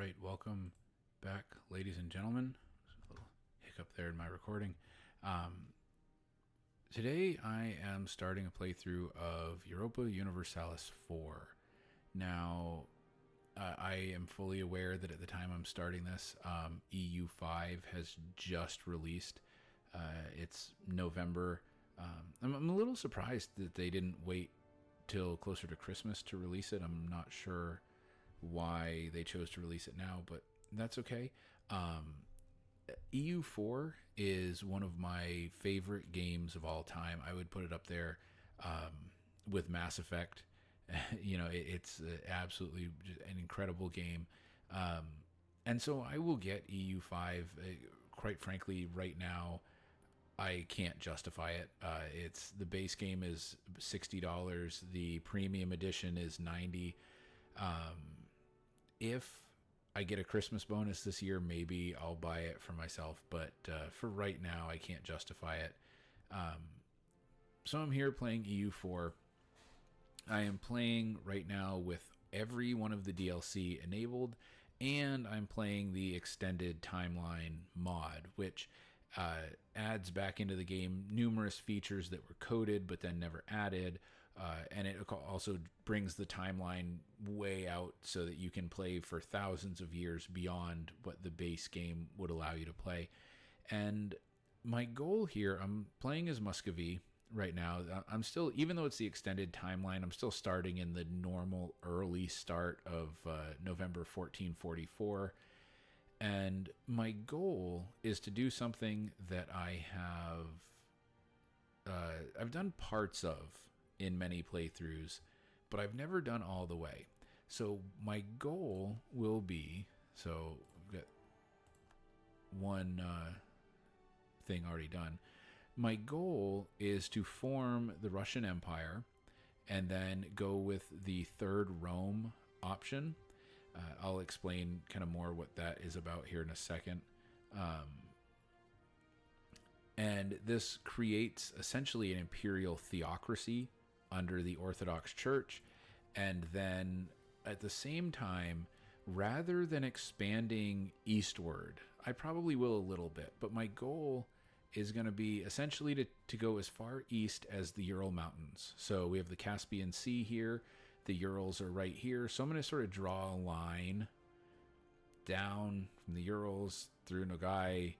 right, welcome back, ladies and gentlemen. There's a little hiccup there in my recording. Today I am starting a playthrough of Europa Universalis 4. Now, I am fully aware that at the time I'm starting this, EUIV has just released. It's November. I'm a little surprised that they didn't wait till closer to Christmas to release it. I'm not sure why they chose to release it now, but that's okay. EU4 is one of my favorite games of all time. I would put it up there with Mass Effect. It's absolutely an incredible game. And so I will get EU5. Quite frankly, right now, I can't justify it. It's the base game is $60. The premium edition is $90. If I get a Christmas bonus this year, maybe I'll buy it for myself. But for right now, I can't justify it. So I'm here playing EU4. I am playing right now with every one of the DLC enabled, and I'm playing the extended timeline mod, which adds back into the game numerous features that were coded but then never added, and it also brings the timeline way out so that you can play for thousands of years beyond what the base game would allow you to play. And my goal here, I'm playing as Muscovy right now. I'm still, even though it's the extended timeline, I'm still starting in the normal early start of November 1444. And my goal is to do something that I've done parts of in many playthroughs, but I've never done all the way. So my goal will be, so we've got one thing already done. My goal is to form the Russian Empire and then go with the third Rome option. I'll explain kind of more what that is about here in a second. And this creates essentially an imperial theocracy under the Orthodox Church. And then at the same time, rather than expanding eastward, I probably will a little bit, but my goal is going to be essentially to go as far east as the Ural Mountains. So we have the Caspian Sea here. The Urals are right here. So I'm going to sort of draw a line down from the Urals through Nogai.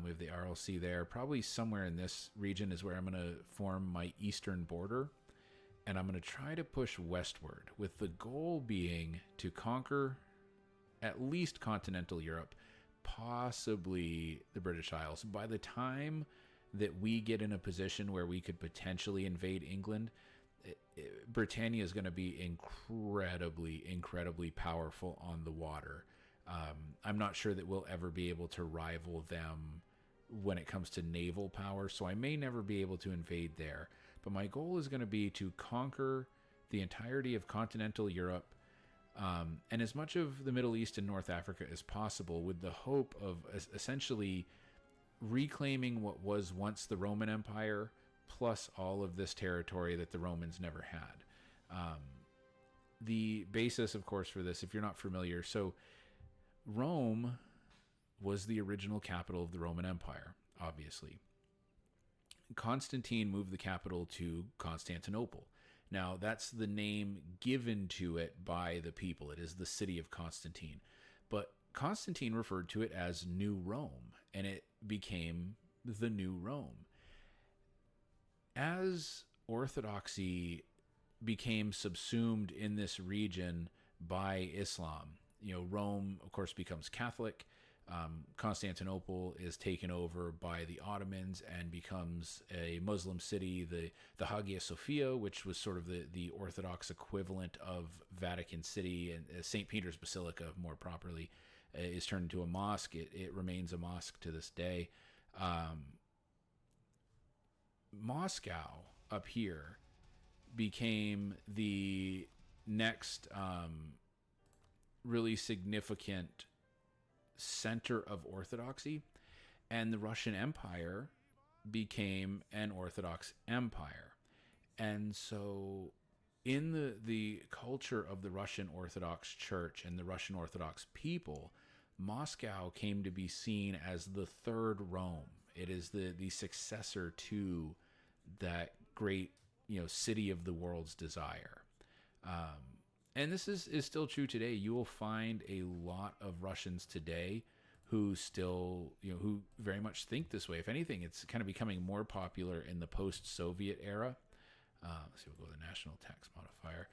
We have the Aral Sea there. Probably somewhere in this region is where I'm going to form my eastern border. And I'm going to try to push westward, with the goal being to conquer at least continental Europe, possibly the British Isles. By the time that we get in a position where we could potentially invade England, Britannia is going to be incredibly powerful on the water. I'm not sure that we'll ever be able to rival them when it comes to naval power, so I may never be able to invade there. But my goal is going to be to conquer the entirety of continental Europe, and as much of the Middle East and North Africa as possible, with the hope of essentially reclaiming what was once the Roman Empire, plus all of this territory that the Romans never had. The basis, of course, for this, if you're not familiar, so Rome was the original capital of the Roman Empire, obviously. Constantine moved the capital to Constantinople. Now, that's the name given to it by the people. It is the city of Constantine. But Constantine referred to it as New Rome, and it became the New Rome. As Orthodoxy became subsumed in this region by Islam, Rome, of course, becomes Catholic. Constantinople is taken over by the Ottomans and becomes a Muslim city. The Hagia Sophia, which was sort of the Orthodox equivalent of Vatican City, and St. Peter's Basilica, more properly, is turned into a mosque. It remains a mosque to this day. Moscow up here became the next really significant center of Orthodoxy, and the Russian Empire became an Orthodox empire. And so in the culture of the Russian Orthodox Church and the Russian Orthodox people, Moscow came to be seen as the third Rome. It is the successor to that great, city of the world's desire. And this is still true today. You will find a lot of Russians today who still, who very much think this way. If anything, it's kind of becoming more popular in the post-Soviet era. Let's see, we'll go to the national tax modifier.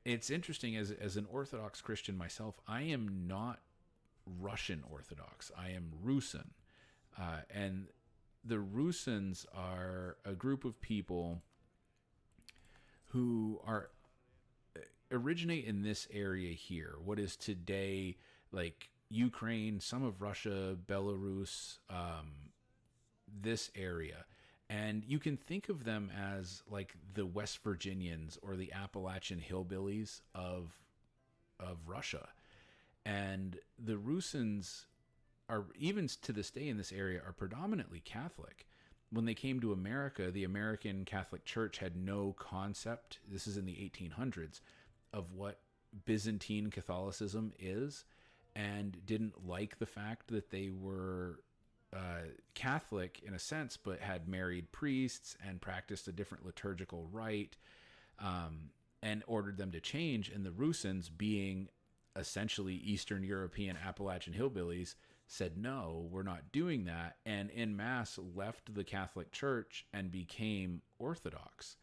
It's interesting, as an Orthodox Christian myself, I am not Russian Orthodox. I am Rusin. And the Rusins are a group of people who originate in this area here, what is today like Ukraine, some of Russia, Belarus, this area. And you can think of them as like the West Virginians or the Appalachian hillbillies of Russia. And the Rusins are, even to this day in this area, are predominantly Catholic. When they came to America, the American Catholic Church had no concept, this is in the 1800s, of what Byzantine Catholicism is, and didn't like the fact that they were Catholic in a sense, but had married priests and practiced a different liturgical rite, and ordered them to change. And the Rusins, being essentially Eastern European Appalachian hillbillies, said, no, we're not doing that, and en masse left the Catholic Church and became Orthodox.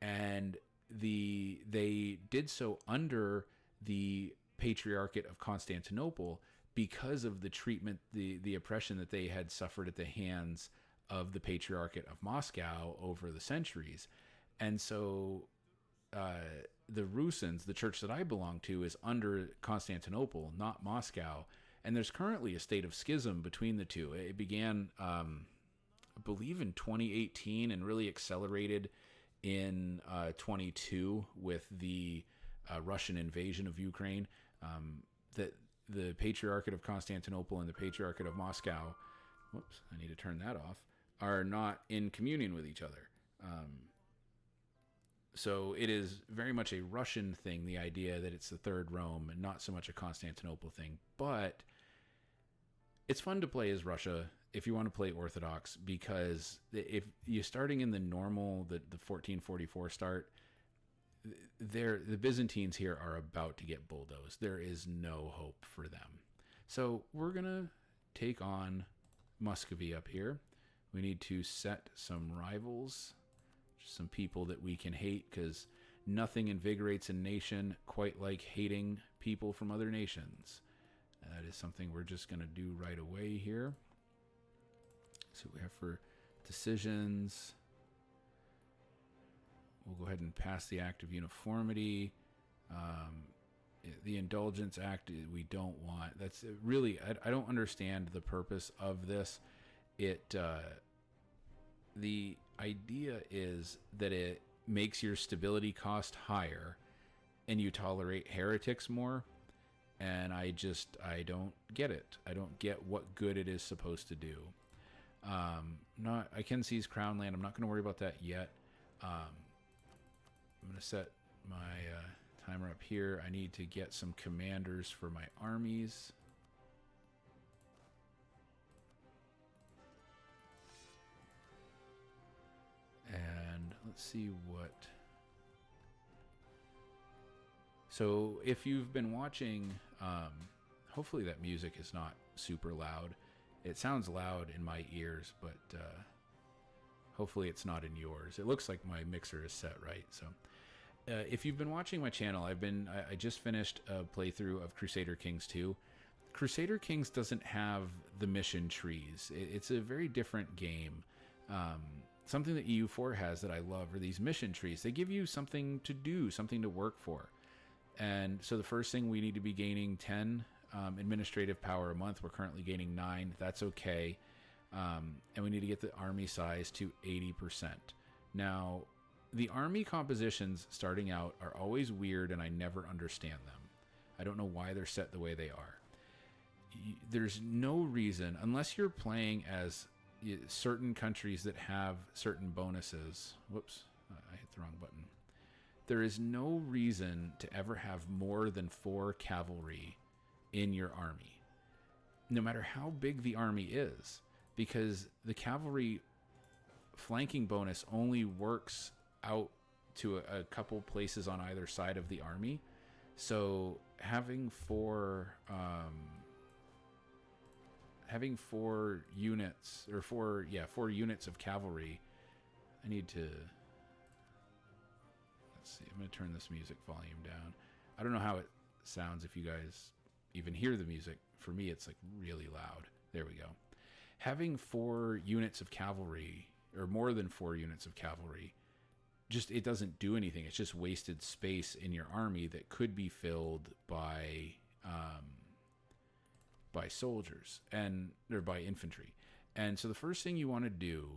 And they did so under the Patriarchate of Constantinople because of the treatment, the oppression that they had suffered at the hands of the Patriarchate of Moscow over the centuries. And so the Rusins, the church that I belong to, is under Constantinople, not Moscow. And there's currently a state of schism between the two. It began, I believe, in 2018 and really accelerated in 22 with the Russian invasion of Ukraine. That the Patriarchate of Constantinople and the Patriarchate of Moscow, whoops, I need to turn that off, are not in communion with each other. So it is very much a Russian thing, the idea that it's the third Rome, and not so much a Constantinople thing. But it's fun to play as Russia if you want to play Orthodox, because if you're starting in the normal, the 1444 start, the Byzantines here are about to get bulldozed. There is no hope for them. So we're going to take on Muscovy up here. We need to set some rivals, some people that we can hate, because nothing invigorates a nation quite like hating people from other nations. And that is something we're just going to do right away here. So we have for decisions. We'll go ahead and pass the Act of Uniformity. The Indulgence Act we don't want. That's really, I don't understand the purpose of this. The idea is that it makes your stability cost higher and you tolerate heretics more. And I don't get it. I don't get what good it is supposed to do. I can seize Crown Land. I'm not going to worry about that yet. I'm going to set my timer up here. I need to get some commanders for my armies. And let's see what... So if you've been watching, hopefully that music is not super loud. It sounds loud in my ears, but hopefully it's not in yours. It looks like my mixer is set right. So if you've been watching my channel, I just finished a playthrough of Crusader Kings 2. Crusader Kings doesn't have the mission trees. It's a very different game. Something that EU4 has that I love are these mission trees. They give you something to do, something to work for. And so the first thing, we need to be gaining 10 administrative power a month. We're currently gaining 9. That's okay. And we need to get the army size to 80%. Now, the army compositions starting out are always weird, and I never understand them. I don't know why they're set the way they are. There's no reason, unless you're playing as certain countries that have certain bonuses. Whoops, I hit the wrong button. There is no reason to ever have more than 4 cavalry in your army, no matter how big the army is, because the cavalry flanking bonus only works out to a couple places on either side of the army. So having 4 units, or 4 units of cavalry. I need to, let's see, I'm going to turn this music volume down. I don't know how it sounds if you guys even hear the music. For me, it's like really loud. There we go. Having 4 units of cavalry, or more than 4 units of cavalry, just, it doesn't do anything. It's just wasted space in your army that could be filled by soldiers or by infantry. And so the first thing you want to do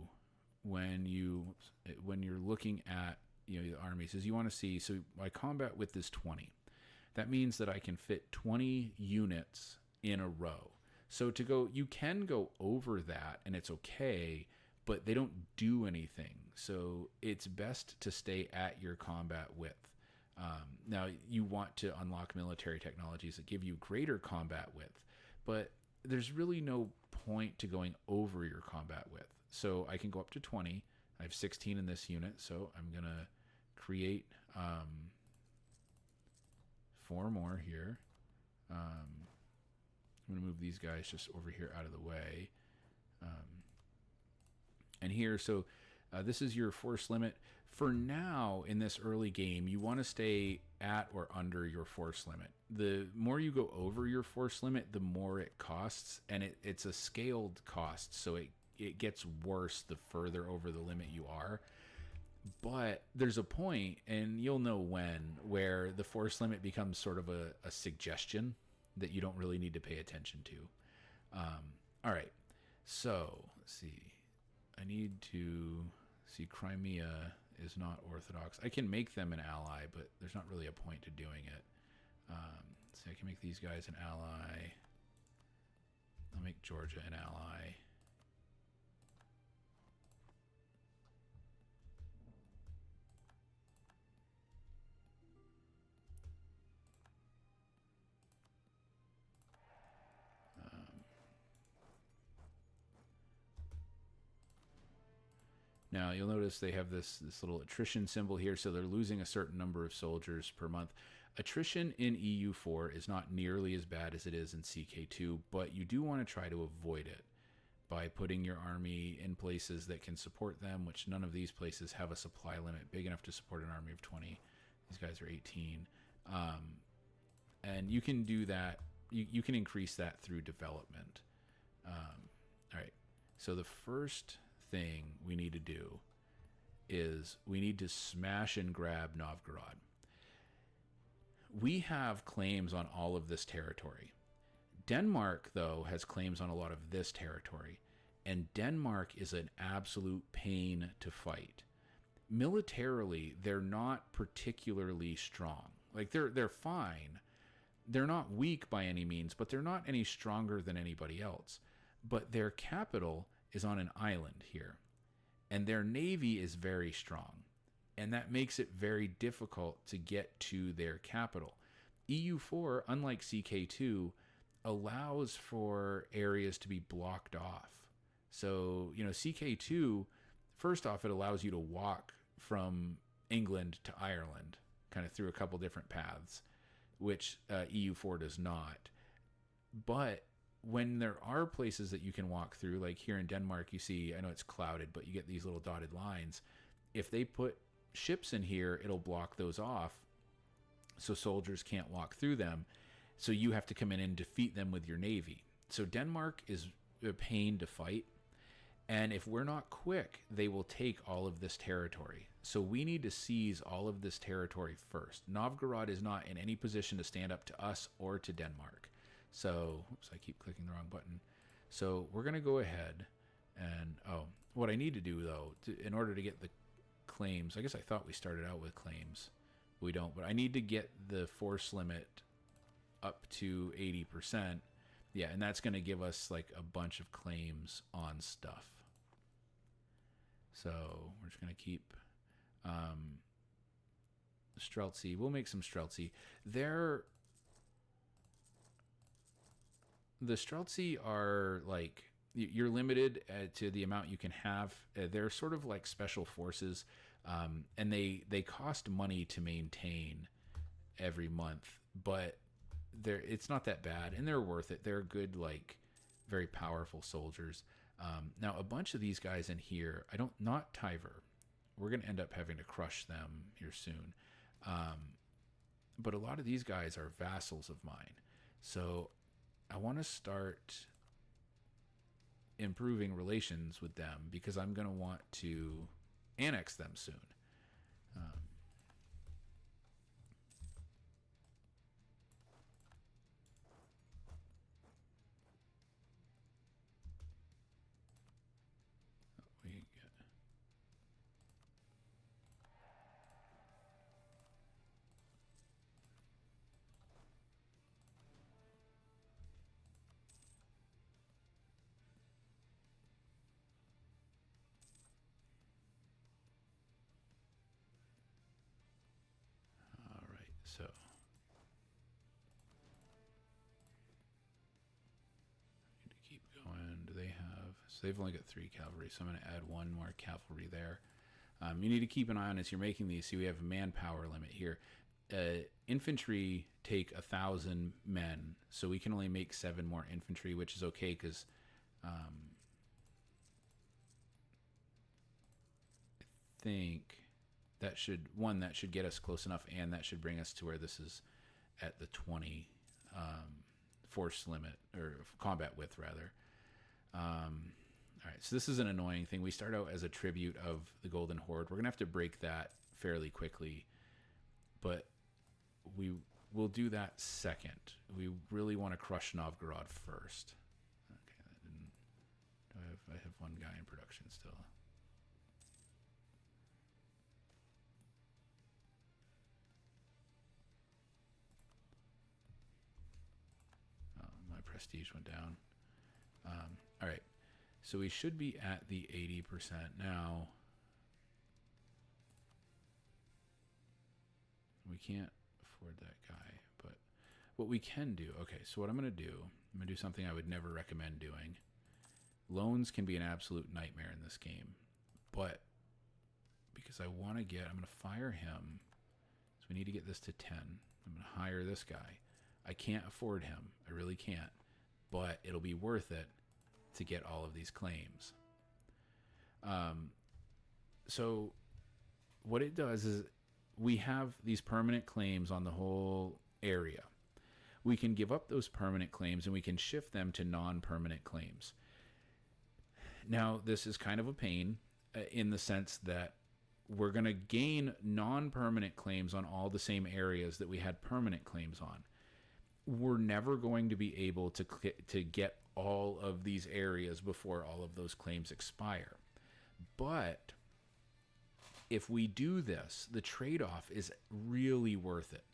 when you're looking at the armies is you want to see, so my combat width is 20. That means that I can fit 20 units in a row. So you can go over that and it's okay, but they don't do anything. So it's best to stay at your combat width. Now, you want to unlock military technologies that give you greater combat width, but there's really no point to going over your combat width. So I can go up to 20. I have 16 in this unit, so I'm going to create 4 more here. I'm going to move these guys just over here out of the way. And here, so this is your force limit. For now, in this early game, you want to stay at or under your force limit. The more you go over your force limit, the more it costs, and it's a scaled cost, so it gets worse the further over the limit you are. But there's a point, and you'll know when, where the force limit becomes sort of a suggestion that you don't really need to pay attention to. All right, so let's see. I need to see, Crimea is not Orthodox. I can make them an ally, but there's not really a point to doing it. So I can make these guys an ally. I'll make Georgia an ally. Now, you'll notice they have this little attrition symbol here, so they're losing a certain number of soldiers per month. Attrition in EU4 is not nearly as bad as it is in CK2, but you do want to try to avoid it by putting your army in places that can support them, which none of these places have a supply limit big enough to support an army of 20. These guys are 18. And you can do that. You can increase that through development. All right, so the first thing we need to do is we need to smash and grab Novgorod. We have claims on all of this territory. Denmark, though, has claims on a lot of this territory, and Denmark is an absolute pain to fight. Militarily, they're not particularly strong. Like, they're fine. They're not weak by any means, but they're not any stronger than anybody else. But their capital is on an island here, and their navy is very strong, and that makes it very difficult to get to their capital. EU4, unlike CK2, allows for areas to be blocked off. So, CK2, first off, it allows you to walk from England to Ireland, kind of through a couple different paths, which EU4 does not. But when there are places that you can walk through, like here in Denmark, you see, I know it's clouded, but you get these little dotted lines. If they put ships in here, it'll block those off so soldiers can't walk through them. So you have to come in and defeat them with your navy. So Denmark is a pain to fight. And if we're not quick, they will take all of this territory. So we need to seize all of this territory first. Novgorod is not in any position to stand up to us or to Denmark. So, oops, I keep clicking the wrong button. So we're going to go ahead and, what I need to do, though, in order to get the claims, I guess I thought we started out with claims. We don't, but I need to get the force limit up to 80%. Yeah, and that's going to give us like a bunch of claims on stuff. So we're just going to keep Streltsy. We'll make some Streltsy. They're the Streltsy are like you're limited to the amount you can have. They're sort of like special forces, and they cost money to maintain every month, but it's not that bad, and they're worth it. They're good, like very powerful soldiers. Now a bunch of these guys in here, not Tyver. We're gonna end up having to crush them here soon. But a lot of these guys are vassals of mine, so I want to start improving relations with them because I'm going to want to annex them soon. All right, so need to keep going. Do they have? So they've only got 3 cavalry, so I'm going to add 1 more cavalry there. You need to keep an eye on as you're making these. See, we have a manpower limit here. Infantry take 1,000 men, so we can only make 7 more infantry, which is okay because I think that should get us close enough, and that should bring us to where this is at the 20 force limit, or combat width rather. All right, so this is an annoying thing. We start out as a tribute of the Golden Horde. We're gonna have to break that fairly quickly, but we will do that second. We really want to crush Novgorod first. Okay, that didn't. I have 1 guy in production still. Oh, my prestige went down. All right. So we should be at the 80% now. We can't afford that guy, but what we can do, okay, so what I'm going to do something I would never recommend doing. Loans can be an absolute nightmare in this game, but because I'm going to fire him, so we need to get this to 10. I'm going to hire this guy. I can't afford him. I really can't, but it'll be worth it to get all of these claims. So what it does is we have these permanent claims on the whole area. We can give up those permanent claims and we can shift them to non-permanent claims. Now, this is kind of a pain in the sense that we're going to gain non-permanent claims on all the same areas that we had permanent claims on. We're never going to be able to get all of these areas before all of those claims expire. But if we do this, the trade-off is really worth it.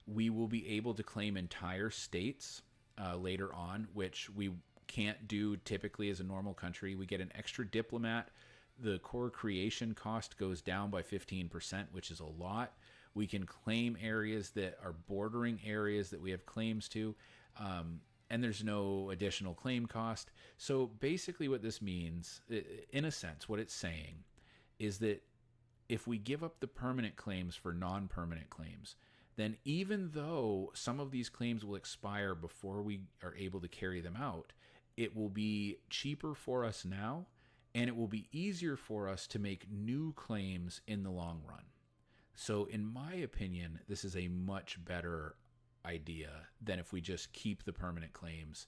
We will be able to claim entire states later on, which we can't do typically as a normal country. We get an extra diplomat. The core creation cost goes down by 15%, which is a lot. We can claim areas that are bordering areas that we have claims to, and there's no additional claim cost. So basically what this means, in a sense, what it's saying is that if we give up the permanent claims for non-permanent claims, then even though some of these claims will expire before we are able to carry them out, it will be cheaper for us now, and it will be easier for us to make new claims in the long run. So in my opinion, this is a much better idea than if we just keep the permanent claims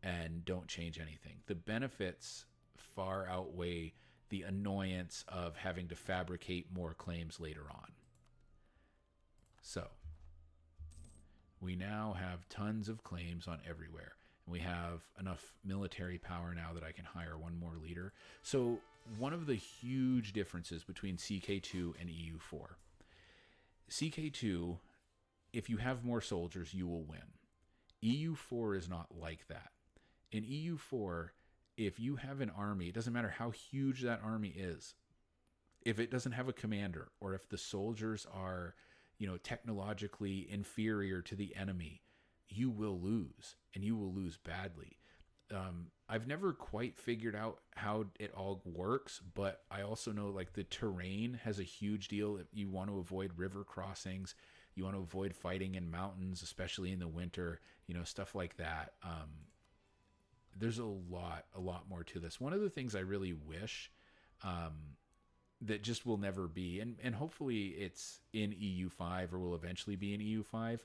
and don't change anything. The benefits far outweigh the annoyance of having to fabricate more claims later on. So we now have tons of claims on everywhere. And we have enough military power now that I can hire 1 more leader. So one of the huge differences between CK2 and EU4. CK2, if you have more soldiers, you will win. EU4 is not like that. In EU4, if you have an army, it doesn't matter how huge that army is. If it doesn't have a commander, or if the soldiers are, technologically inferior to the enemy, you will lose, and you will lose badly. I've never quite figured out how it all works, but I also know like the terrain has a huge deal. You want to avoid river crossings, you want to avoid fighting in mountains, especially in the winter, stuff like that. There's a lot more to this. One of the things I really wish that just will never be, and hopefully it's in EU5 or will eventually be in EU5,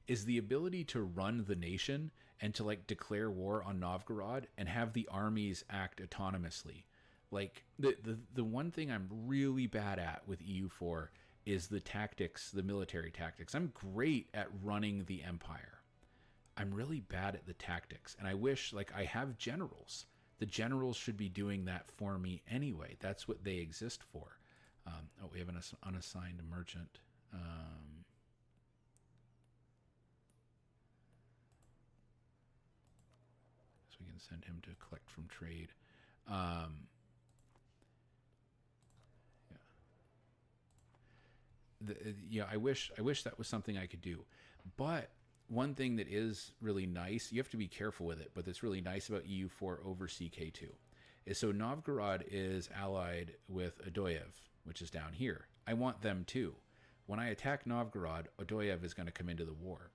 is the ability to run the nation and to like declare war on Novgorod and have the armies act autonomously. Like the one thing I'm really bad at with EU4 is the tactics, the military tactics. I'm great at running the empire. I'm really bad at the tactics, and I wish like I have generals. The generals should be doing that for me anyway. That's what they exist for. We have an unassigned merchant. So we can send him to collect from trade. I wish that was something I could do. But one thing that is really nice, you have to be careful with it, but that's really nice about EU4 over CK2 is so Novgorod is allied with Odoyev, which is down here. I want them too. When I attack Novgorod, Odoyev is going to come into the war.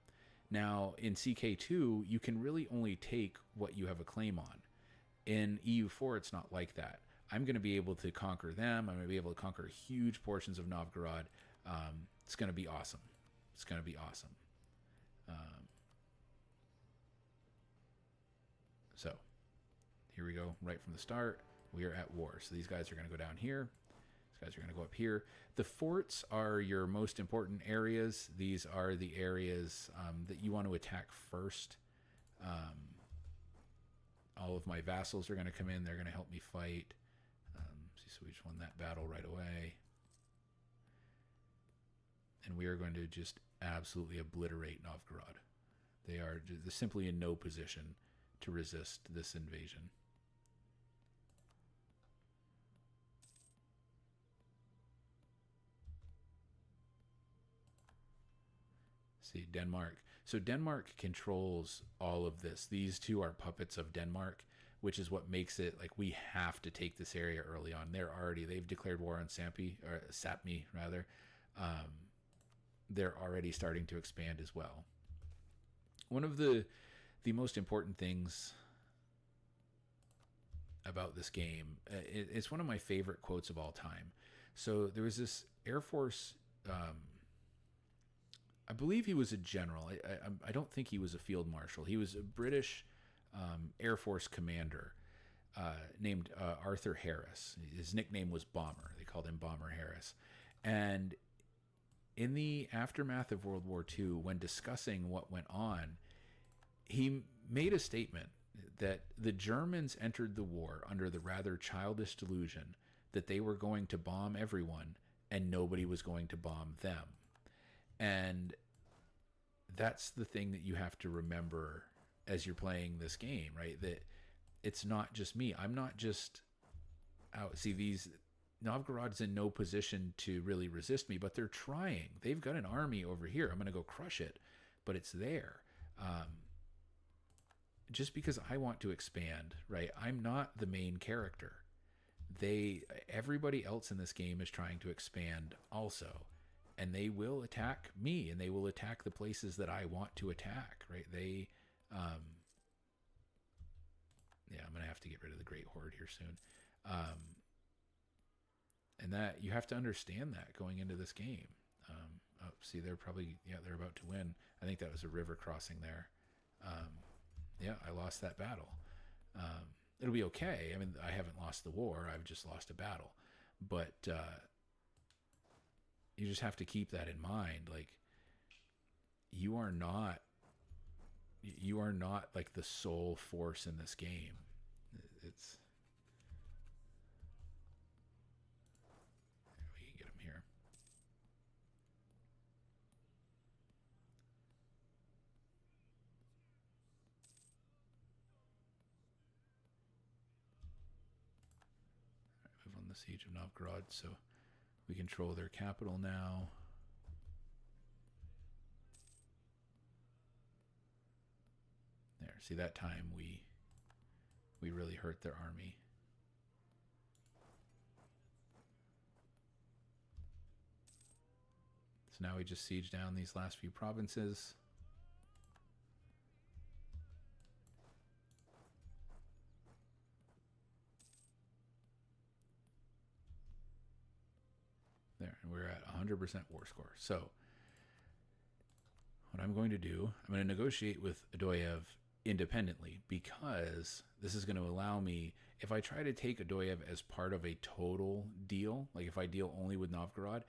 Now, in CK2, you can really only take what you have a claim on. In EU4, it's not like that. I'm going to be able to conquer them. I'm going to be able to conquer huge portions of Novgorod. It's going to be awesome. It's going to be awesome. So here we go. Right from the start, we are at war. So these guys are going to go down here. These guys are going to go up here. The forts are your most important areas. These are the areas that you want to attack first. All of my vassals are going to come in. They're going to help me fight. So we just won that battle right away. And we are going to just absolutely obliterate Novgorod. They're simply in no position to resist this invasion. See, Denmark. So Denmark controls all of this. These two are puppets of Denmark, which is what makes it like we have to take this area early on. They've declared war on Sapmi rather. They're already starting to expand as well. One of the most important things about this game, it's one of my favorite quotes of all time. So there was this Air Force, I believe he was a general. I don't think he was a field marshal. He was a British Air Force commander named Arthur Harris. His nickname was Bomber. They called him Bomber Harris. And in the aftermath of World War II, when discussing what went on, he made a statement that the Germans entered the war under the rather childish delusion that they were going to bomb everyone and nobody was going to bomb them. And that's the thing that you have to remember as you're playing this game, right? That it's not just me. I'm not just out. See, Novgorod's in no position to really resist me, but they're trying. They've got an army over here. I'm going to go crush it, but it's there. Just because I want to expand, right? I'm not the main character. Everybody else in this game is trying to expand also, and they will attack me, and they will attack the places that I want to attack, right? I'm going to have to get rid of the Great Horde here soon. And that you have to understand that going into this game. See, they're about to win. I think that was a river crossing there. I lost that battle. It'll be okay. I mean, I haven't lost the war. I've just lost a battle. But you just have to keep that in mind. Like, you are not like the sole force in this game. It's we can get him here. We've won the siege of Novgorod, so we control their capital now. See, that time we really hurt their army. So now we just siege down these last few provinces. There, and we're at 100% war score. So what I'm going to do, I'm going to negotiate with Adoyev independently, because this is going to allow me, if I try to take Adoyev as part of a total deal, like if I deal only with Novgorod,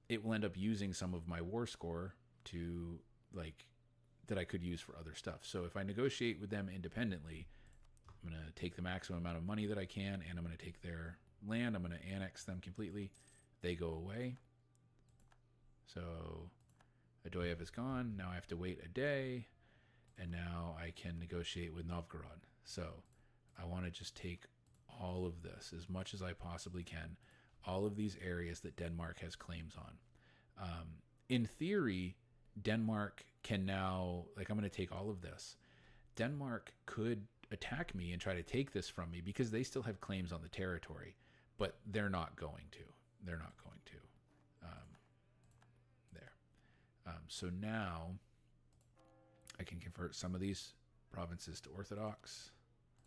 it will end up using some of my war score to, like, that I could use for other stuff. So if I negotiate with them independently, I'm going to take the maximum amount of money that I can, and I'm going to take their land. I'm going to annex them completely. They go away. So Adoyev is gone. Now I have to wait a day, and now I can negotiate with Novgorod. So I want to just take all of this, as much as I possibly can, all of these areas that Denmark has claims on. In theory, Denmark can now, like, I'm going to take all of this. Denmark could attack me and try to take this from me because they still have claims on the territory, but they're not going to. They're not going to. There. So now I can convert some of these provinces to Orthodox.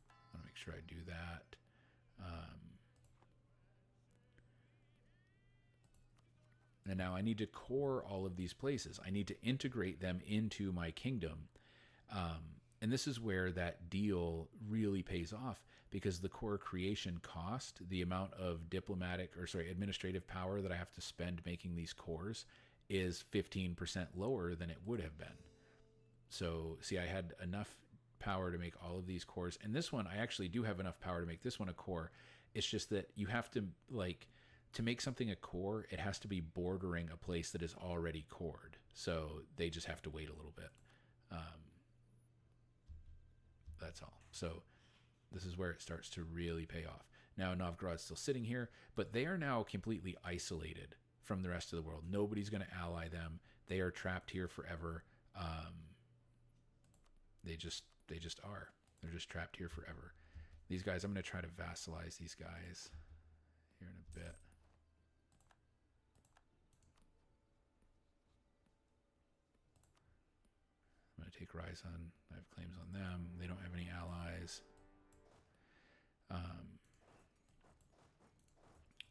I want to make sure I do that. And now I need to core all of these places. I need to integrate them into my kingdom. And this is where that deal really pays off, because the core creation cost, the amount of administrative power that I have to spend making these cores, is 15% lower than it would have been. So see, I had enough power to make all of these cores. And this one, I actually do have enough power to make this one a core. It's just that you have to, like, to make something a core, it has to be bordering a place that is already cored. So they just have to wait a little bit. That's all. So this is where it starts to really pay off. Now Novgorod's still sitting here, but they are now completely isolated from the rest of the world. Nobody's going to ally them. They are trapped here forever. They just are. They're just trapped here forever. These guys, I'm going to try to vassalize these guys here in a bit. I'm going to take Ryazan. I have claims on them. They don't have any allies.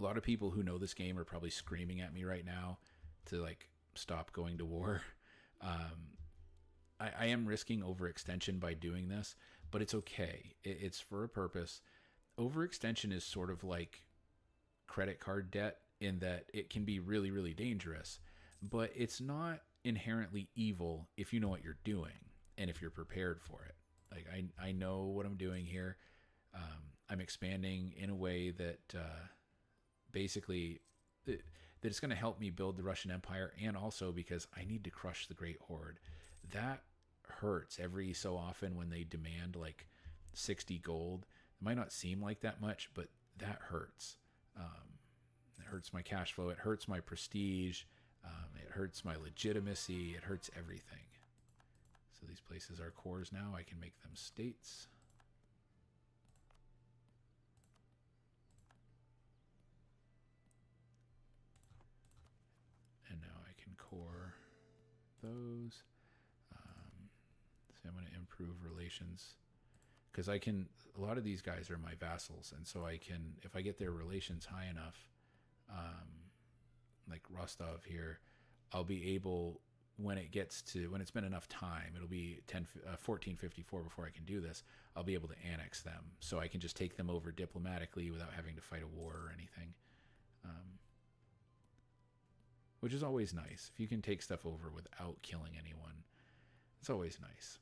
A lot of people who know this game are probably screaming at me right now to, like, stop going to war. I am risking overextension by doing this, but it's okay. It's for a purpose. Overextension is sort of like credit card debt in that it can be really, really dangerous, but it's not inherently evil if you know what you're doing and if you're prepared for it. Like, I know what I'm doing here. I'm expanding in a way that basically that it's going to help me build the Russian Empire, and also because I need to crush the Great Horde. That hurts every so often when they demand like 60 gold. It might not seem like that much, but that hurts. It hurts my cash flow. It hurts my prestige. It hurts my legitimacy. It hurts everything. So these places are cores now. I can make them states. And now I can core those. So I'm going to improve relations, because I can, a lot of these guys are my vassals, and so I can, if I get their relations high enough, like Rostov here, I'll be able, when it's been enough time, it'll be 1454 before I can do this, I'll be able to annex them. So I can just take them over diplomatically without having to fight a war or anything. Which is always nice. If you can take stuff over without killing anyone, it's always nice.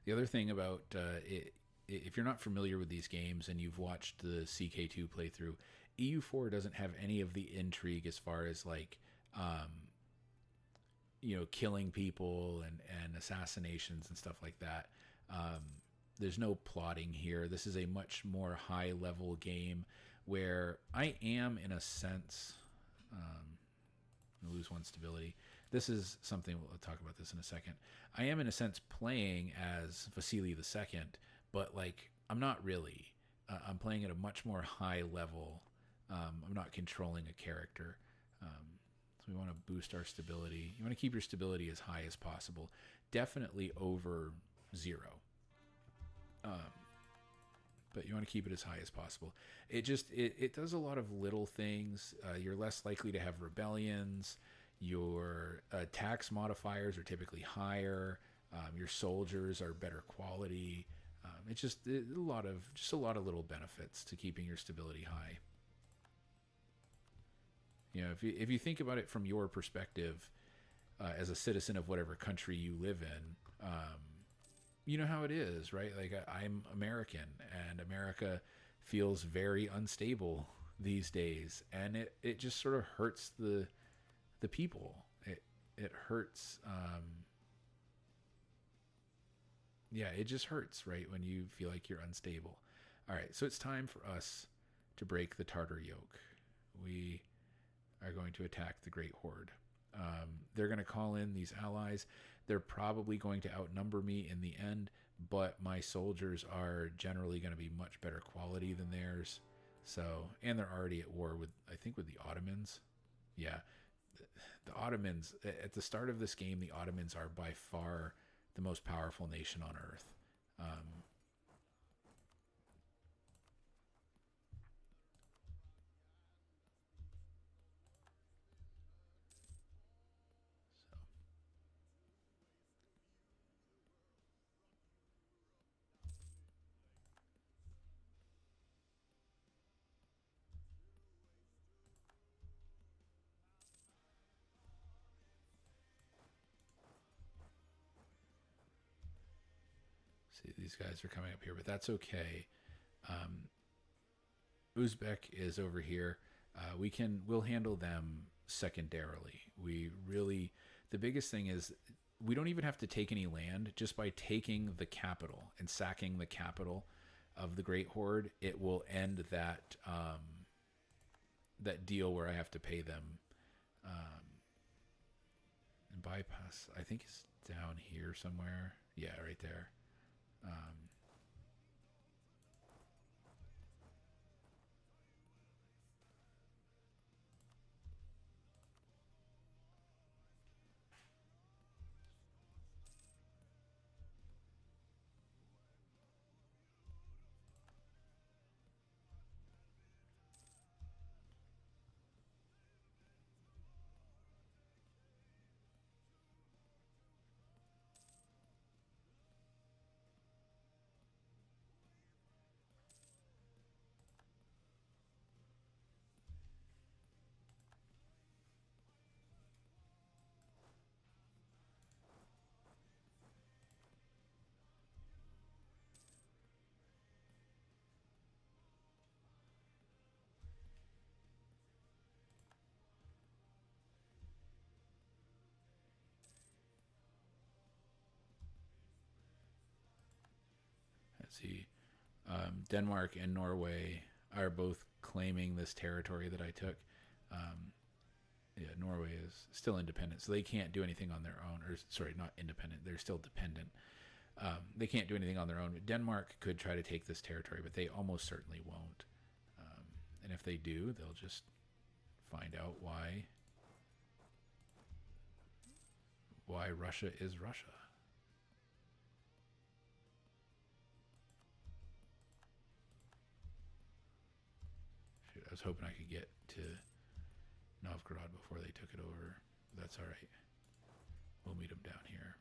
The other thing about if you're not familiar with these games and you've watched the CK2 playthrough, EU4 doesn't have any of the intrigue as far as like, killing people and assassinations and stuff like that. There's no plotting here. This is a much more high level game where I am, in a sense, Lose one stability. This is something, we'll talk about this in a second. I am, in a sense, playing as Vasily II, but like, I'm not really. I'm playing at a much more high level. I'm not controlling a character. So we want to boost our stability. You want to keep your stability as high as possible. Definitely over 0. But you want to keep it as high as possible. It does a lot of little things. You're less likely to have rebellions. Your tax modifiers are typically higher. Your soldiers are better quality. It's just a lot of little benefits to keeping your stability high. You know, if you think about it from your perspective, as a citizen of whatever country you live in, you know how it is, right? Like, I'm American, and America feels very unstable these days, and it just sort of hurts the people. It hurts. Yeah, it just hurts, right, when you feel like you're unstable. All right, so it's time for us to break the Tartar yoke. We are going to attack the Great Horde. They're going to call in these allies. They're probably going to outnumber me in the end, but my soldiers are generally going to be much better quality than theirs. So, and they're already at war with, I think, with the Ottomans. Yeah, the Ottomans, at the start of this game, the Ottomans are by far the most powerful nation on earth. See, these guys are coming up here, but that's okay. Uzbek is over here. We'll handle them secondarily. The biggest thing is we don't even have to take any land. Just by taking the capital and sacking the capital of the Great Horde, it will end that that deal where I have to pay them. And bypass, I think, is down here somewhere. Yeah, right there. Let's see. Denmark and Norway are both claiming this territory that I took. Yeah, Norway is still independent, so they can't do anything on their own. Or, sorry, not independent. They're still dependent. They can't do anything on their own. Denmark could try to take this territory, but they almost certainly won't. And if they do, they'll just find out why Russia is Russia. Shoot, I was hoping I could get to Novgorod before they took it over. That's all right. We'll meet them down here.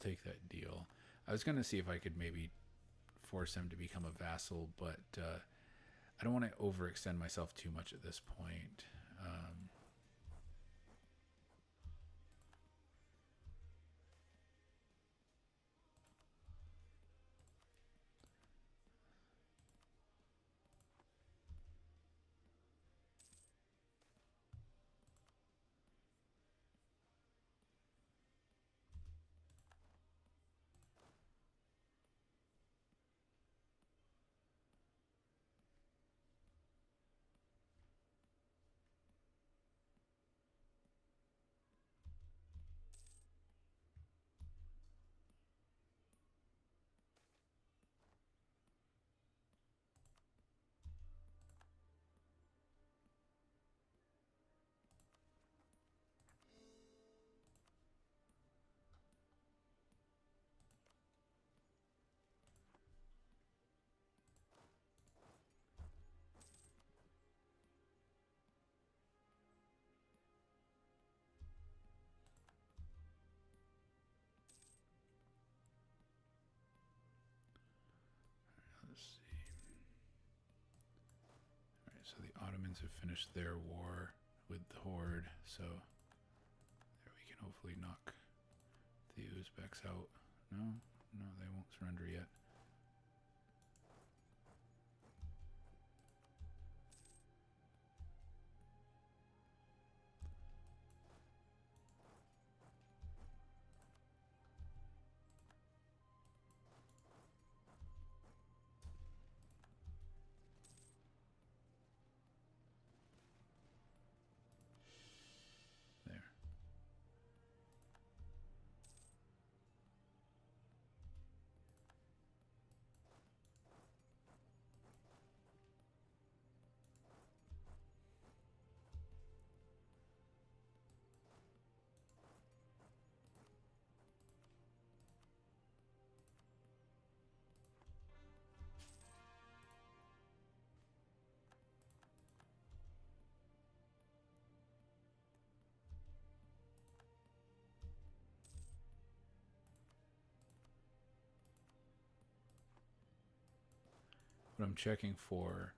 take that deal. I was going to see if I could maybe force them to become a vassal, but I don't want to overextend myself too much at this point. Let's see. All right, so the Ottomans have finished their war with the Horde, so there we can hopefully knock the Uzbeks out. No, they won't surrender yet. There. What I'm checking for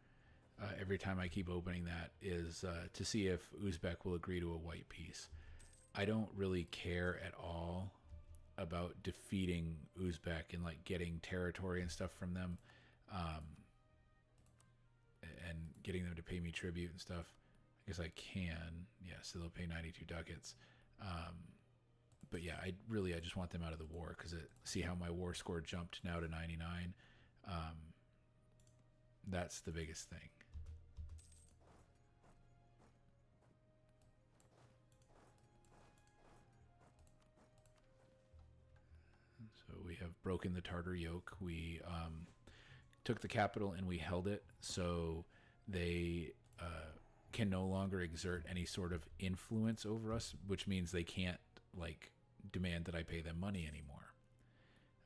every time I keep opening that is to see if Uzbek will agree to a white peace. I don't really care at all about defeating Uzbek and like getting territory and stuff from them, and getting them to pay me tribute and stuff. I guess I can. Yeah, so they'll pay 92 ducats. But yeah, I just want them out of the war because see how my war score jumped now to 99. That's the biggest thing. So we have broken the Tartar yoke. We took the capital and we held it, so they can no longer exert any sort of influence over us, which means they can't like demand that I pay them money anymore.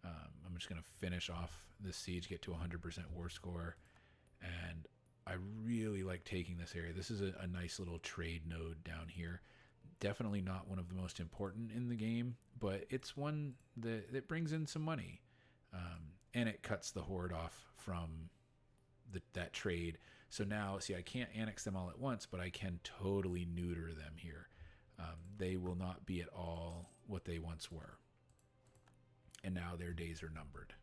I'm just going to finish off this siege, get to 100% war score, and I really like taking this area. This is a nice little trade node down here. Definitely not one of the most important in the game, but it's one that brings in some money, and it cuts the Horde off from that trade. So now, see, I can't annex them all at once, but I can totally neuter them here. They will not be at all what they once were, and now their days are numbered.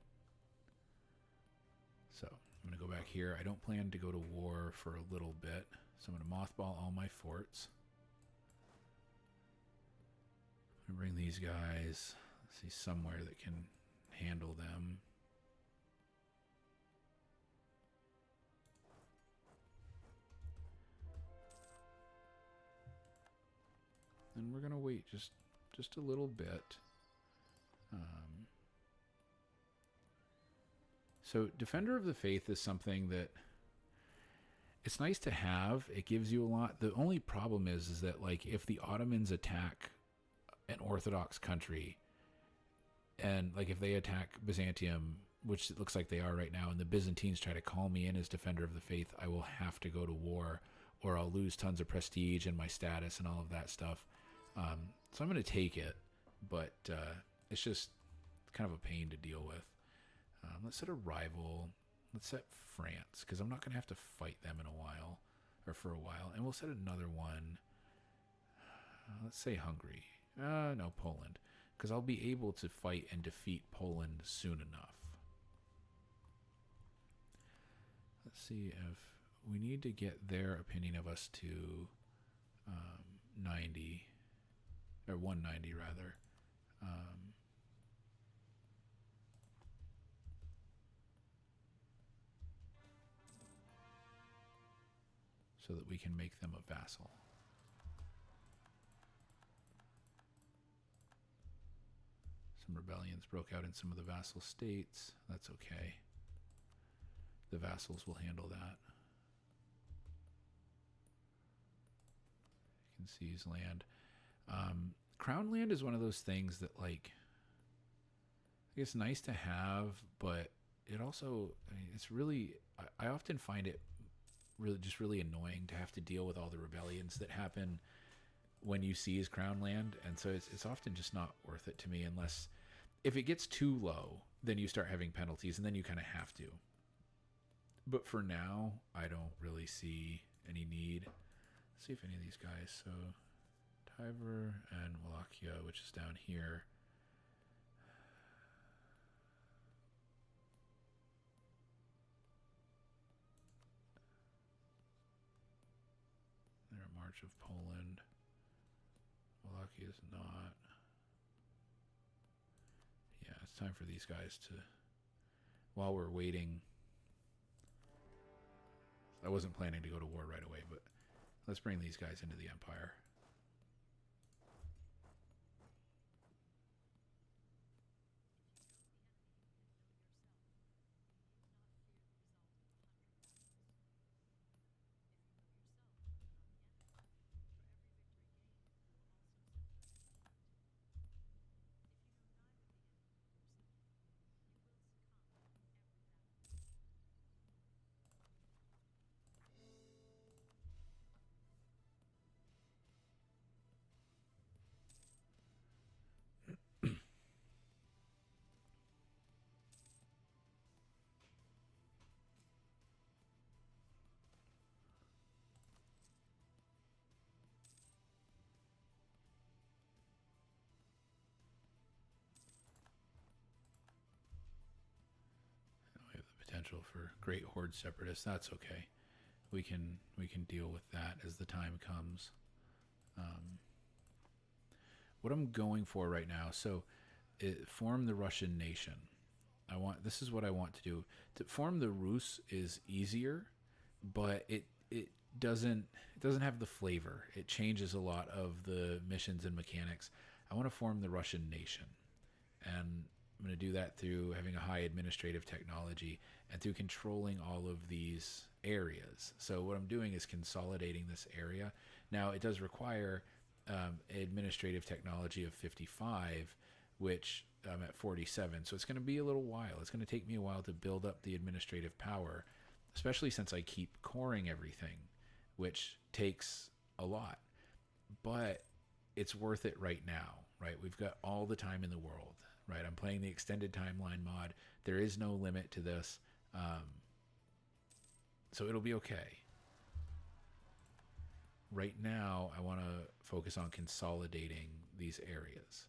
So I'm going to go back here. I don't plan to go to war for a little bit, so I'm going to mothball all my forts. I'm going to bring these guys, see, somewhere that can handle them. And we're going to wait just a little bit. So Defender of the Faith is something that it's nice to have. It gives you a lot. The only problem is that like if the Ottomans attack an Orthodox country, and like if they attack Byzantium, which it looks like they are right now, and the Byzantines try to call me in as Defender of the Faith, I will have to go to war, or I'll lose tons of prestige and my status and all of that stuff. So I'm going to take it, but it's just kind of a pain to deal with. Let's set a rival. Let's set France, because I'm not going to have to fight them in a while, or for a while. And we'll set another one. Let's say Hungary. No, Poland, because I'll be able to fight and defeat Poland soon enough. Let's see if we need to get their opinion of us to 90, or 190 rather. So that we can make them a vassal. Some rebellions broke out in some of the vassal states. That's okay. The vassals will handle that. You can seize land. Crown land is one of those things that, like, I guess nice to have, but it also, I mean, it's really, I often find it really annoying to have to deal with all the rebellions that happen when you seize crown land, and so it's often just not worth it to me, unless if it gets too low, then you start having penalties, and then you kind of have to. But for now, I don't really see any need. Let's see if any of these guys, so Tiber and Wallachia, which is down here. They're a March of Poland. Wallachia is not. Yeah, it's time for these guys to, while we're waiting. I wasn't planning to go to war right away, but let's bring these guys into the empire. Potential for great horde separatists. That's okay. We can deal with that as the time comes. What I'm going for right now, so form the Russian nation. This is what I want to do. To form the Rus is easier, but it doesn't have the flavor. It changes a lot of the missions and mechanics. I want to form the Russian nation, and I'm going to do that through having a high administrative technology and through controlling all of these areas. So what I'm doing is consolidating this area. Now, it does require administrative technology of 55, which I'm at 47. So it's going to be a little while. It's going to take me a while to build up the administrative power, especially since I keep coring everything, which takes a lot. But it's worth it right now, right? We've got all the time in the world. Right, I'm playing the extended timeline mod. There is no limit to this, so it'll be okay. Right now, I want to focus on consolidating these areas.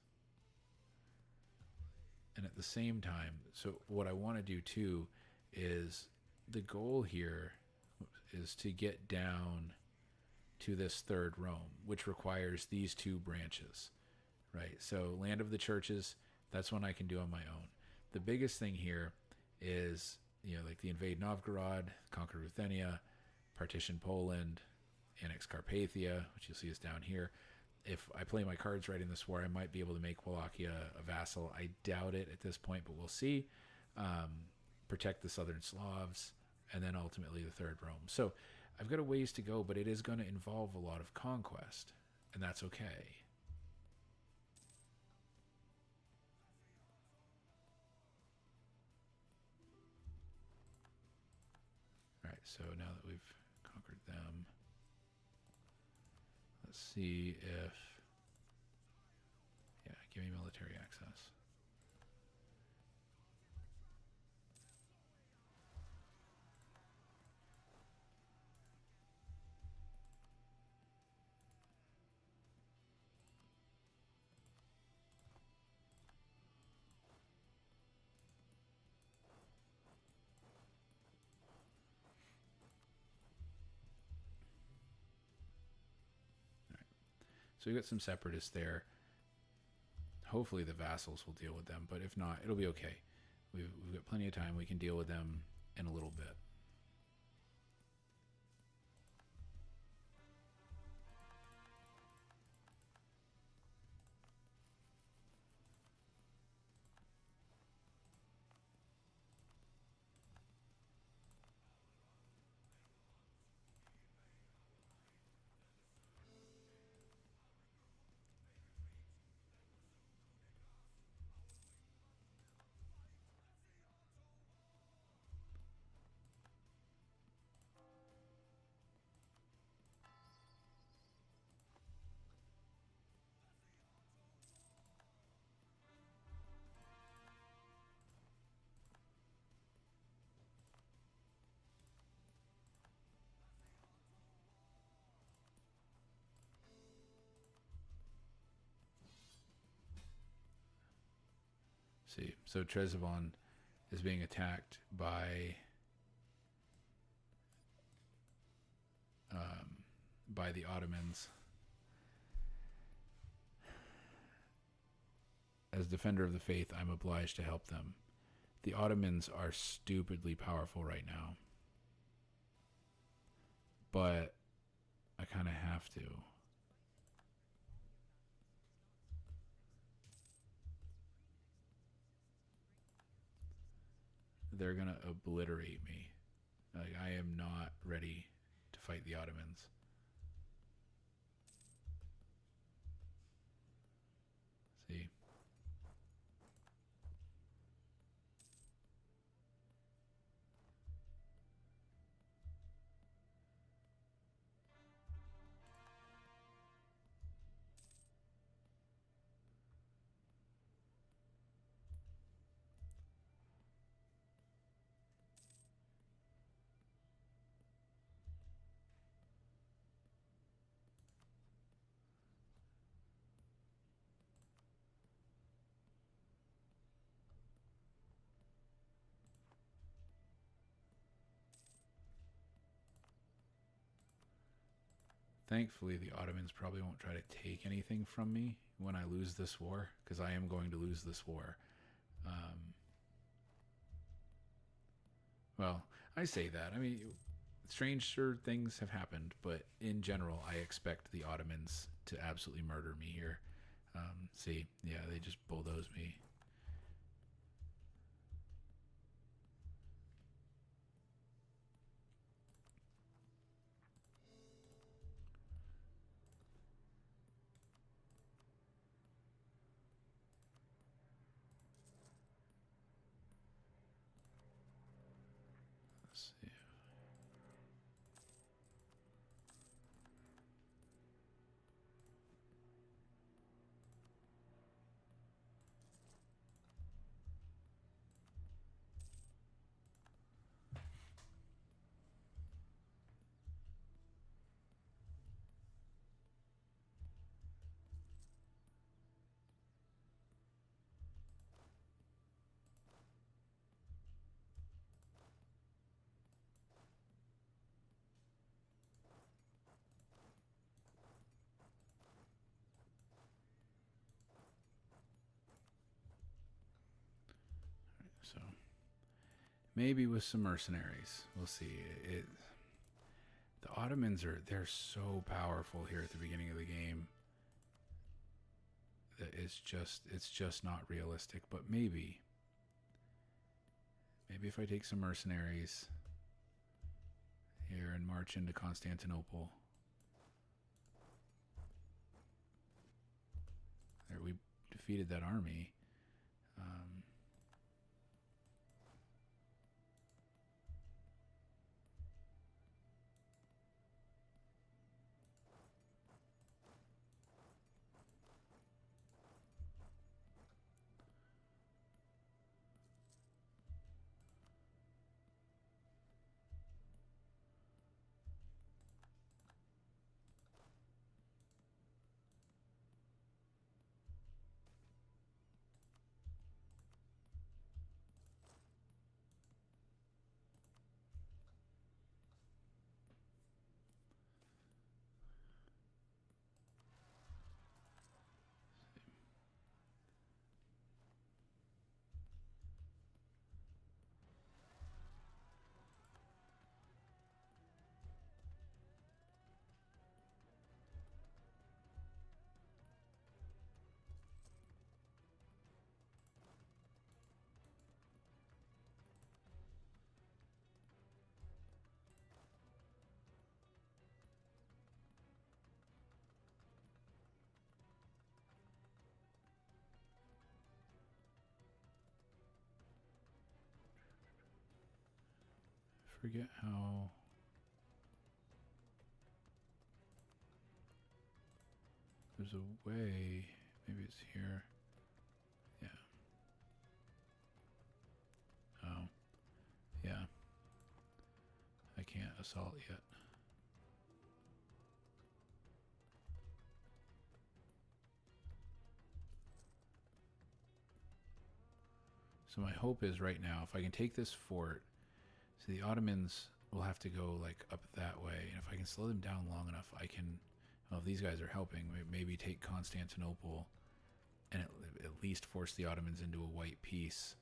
And at the same time, so what I want to do too is the goal here is to get down to this third Rome, which requires these two branches, right? So Land of the Churches, that's one I can do on my own. The biggest thing here is, like the invade Novgorod, conquer Ruthenia, partition Poland, annex Carpathia, which you'll see is down here. If I play my cards right in this war, I might be able to make Wallachia a vassal. I doubt it at this point, but we'll see. Protect the southern Slavs, and then ultimately the third Rome. So I've got a ways to go, but it is going to involve a lot of conquest, and that's okay. All right, so now that we've conquered them, let's see if, yeah, give me military access. So we've got some separatists there. Hopefully the vassals will deal with them, but if not, it'll be okay. We've got plenty of time. We can deal with them in a little bit. See, so Trezevon is being attacked by the Ottomans. As defender of the faith, I'm obliged to help them. The Ottomans are stupidly powerful right now, but I kind of have to. They're going to obliterate me. Like, I am not ready to fight the Ottomans. See? Thankfully, the Ottomans probably won't try to take anything from me when I lose this war, because I am going to lose this war. Well, I say that. I mean, stranger things have happened, but in general, I expect the Ottomans to absolutely murder me here. See, yeah, they just bulldoze me. Let's see. So maybe with some mercenaries, we'll see. The Ottomans they're so powerful here at the beginning of the game that it's just not realistic. But maybe if I take some mercenaries here and march into Constantinople. There, we defeated that army. forget how. There's a way. Maybe it's here. Yeah. Oh. Yeah. I can't assault yet. So my hope is right now, if I can take this fort, so the Ottomans will have to go like up that way, and if I can slow them down long enough, I can. Well, if these guys are helping, maybe take Constantinople, and at least force the Ottomans into a white peace.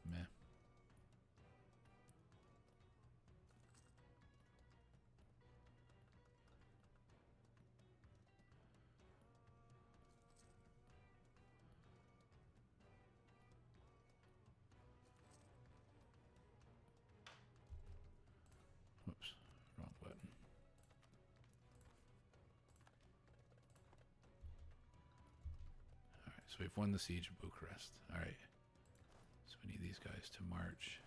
Meh. Whoops, wrong button. Alright, so we've won the siege of Bucharest. Alright. So we need these guys to march.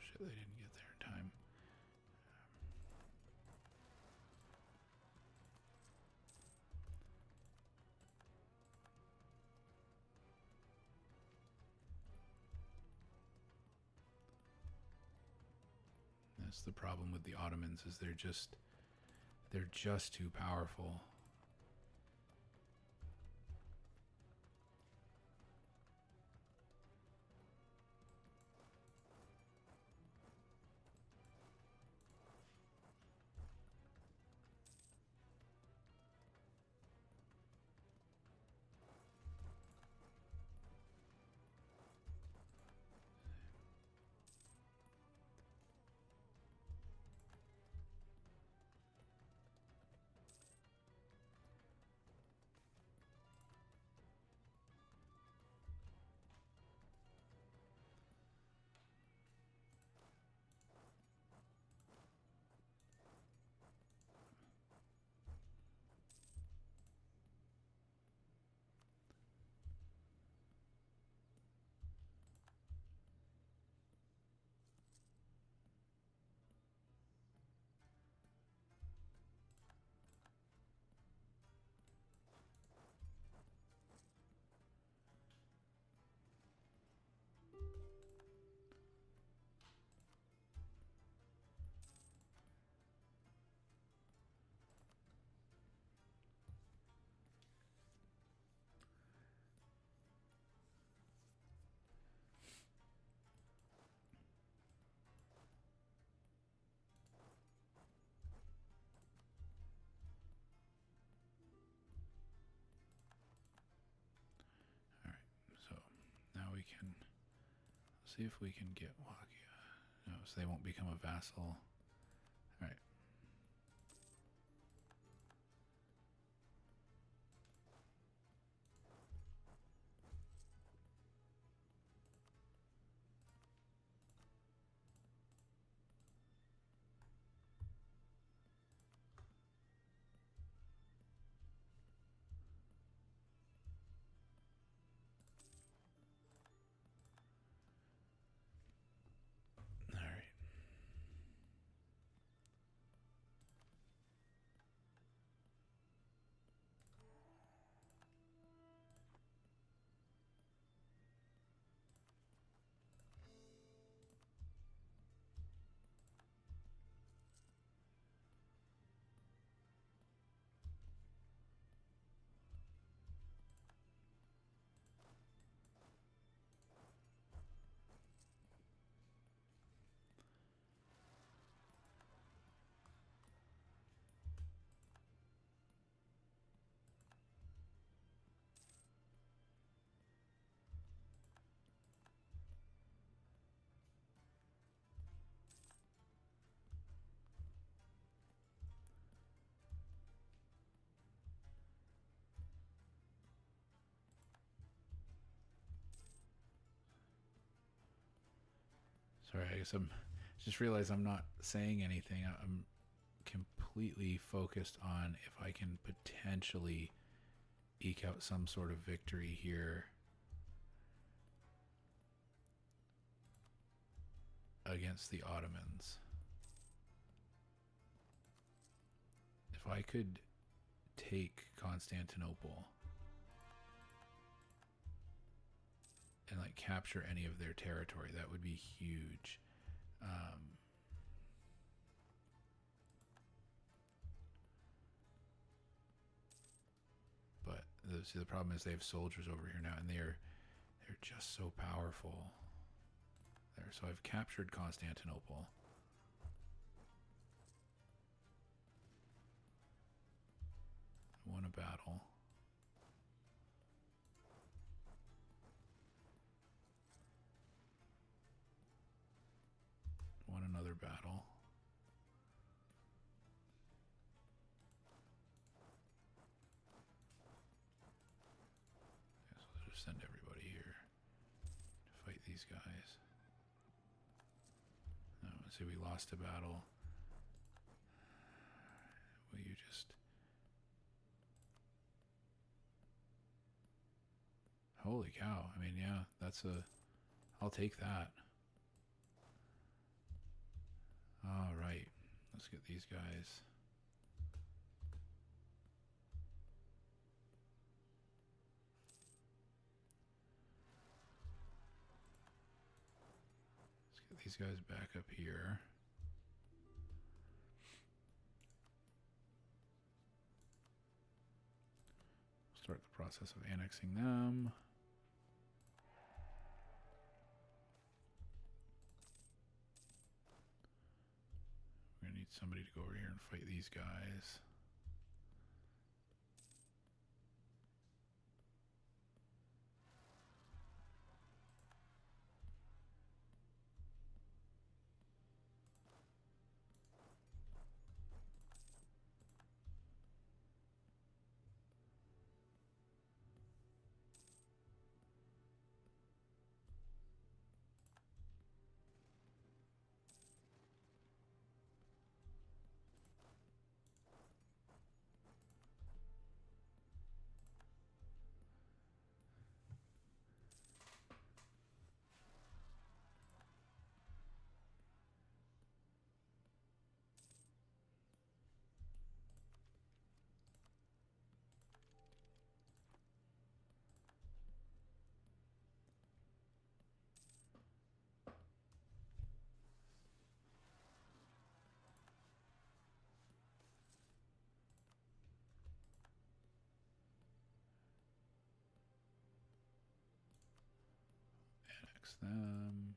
Shit, they didn't get there in time. That's the problem with the Ottomans, is they're just too powerful. So now we can see if we can get Wallachia. No, so they won't become a vassal. Alright. Alright. Sorry, I guess I'm just realized I'm not saying anything. I'm completely focused on if I can potentially eke out some sort of victory here against the Ottomans. If I could take Constantinople and like capture any of their territory, that would be huge. But the problem is they have soldiers over here now, and they're just so powerful. There, so I've captured Constantinople. Won a battle. Won another battle. So I'll just send everybody here to fight these guys. No, see, we lost a battle. Will you just... Holy cow. I mean, yeah, that's a... I'll take that. All right. Let's get these guys. Let's get these guys back up here. Start the process of annexing them. We're going to need somebody to go over here and fight these guys. Annex them.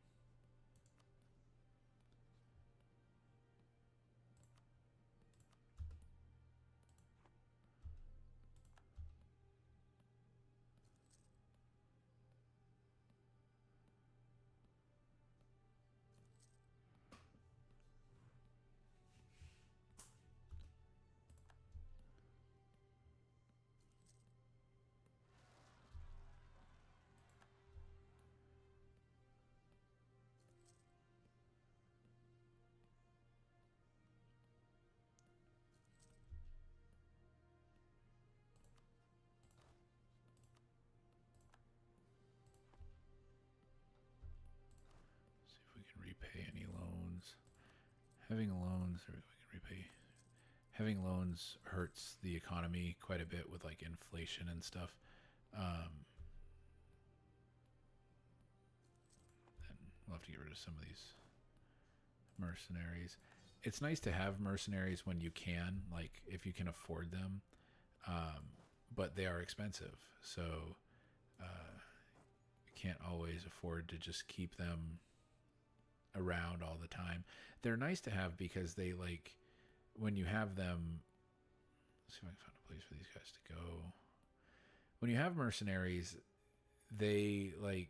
See if we can repay any loans. Having loans, or we can repay. Having loans hurts the economy quite a bit with like inflation and stuff. And we'll have to get rid of some of these mercenaries. It's nice to have mercenaries when you can, like if you can afford them, but they are expensive. So you can't always afford to just keep them around all the time. They're nice to have because they like when you have them. Let's see if I can find a place for these guys to go. When you have mercenaries, they like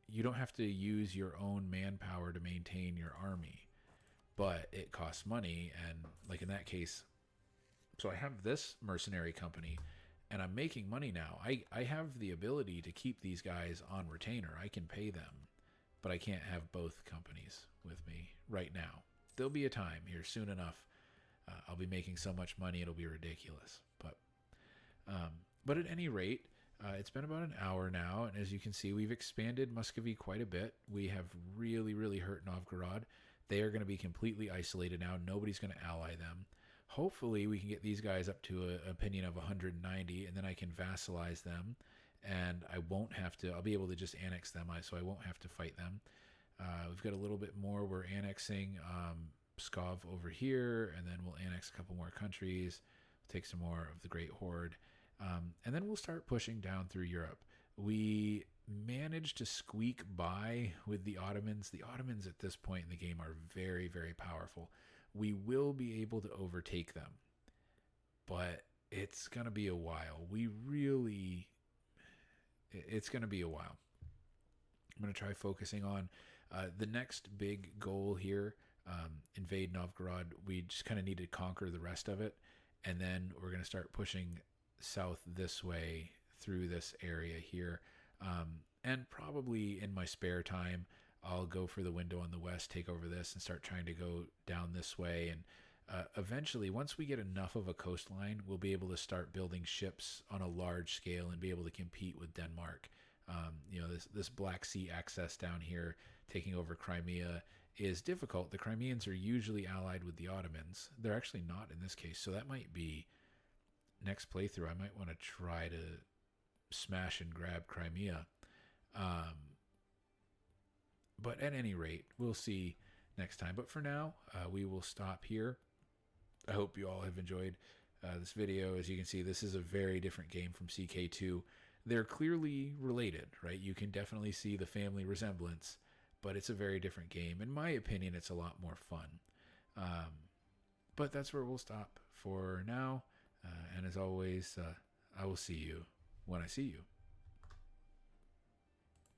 you don't have to use your own manpower to maintain your army, but it costs money. And like in that case, so I have this mercenary company and I'm making money now. I have the ability to keep these guys on retainer. I can pay them but I can't have both companies with me right now. There'll be a time here soon enough. I'll be making so much money it'll be ridiculous. Um, but at any rate, it's been about an hour now, and as you can see, we've expanded Muscovy quite a bit. We have really, really hurt Novgorod. They are going to be completely isolated now. Nobody's going to ally them. Hopefully, we can get these guys up to an opinion of 190, and then I can vassalize them, and I won't have to. I'll be able to just annex them, so I won't have to fight them. We've got a little bit more. We're annexing Pskov over here, and then we'll annex a couple more countries. We'll take some more of the Great Horde. And then we'll start pushing down through Europe. We managed to squeak by with the Ottomans. The Ottomans at this point in the game are very, very powerful. We will be able to overtake them, but it's going to be a while. It's going to be a while. I'm going to try focusing on the next big goal here, invade Novgorod. We just kind of need to conquer the rest of it, and then we're going to start pushing south this way through this area here, and probably in my spare time I'll go for the window on the west, take over this, and start trying to go down this way. And eventually, once we get enough of a coastline, we'll be able to start building ships on a large scale and be able to compete with Denmark. This Black Sea access down here, taking over Crimea, is difficult. The Crimeans are usually allied with the Ottomans. They're actually not in this case, so that might be next playthrough. I might want to try to smash and grab Crimea. But at any rate, we'll see next time. But for now, we will stop here. I hope you all have enjoyed this video. As you can see, this is a very different game from CK2. They're clearly related, right? You can definitely see the family resemblance, but it's a very different game. In my opinion, it's a lot more fun. But that's where we'll stop for now. And as always, I will see you when I see you.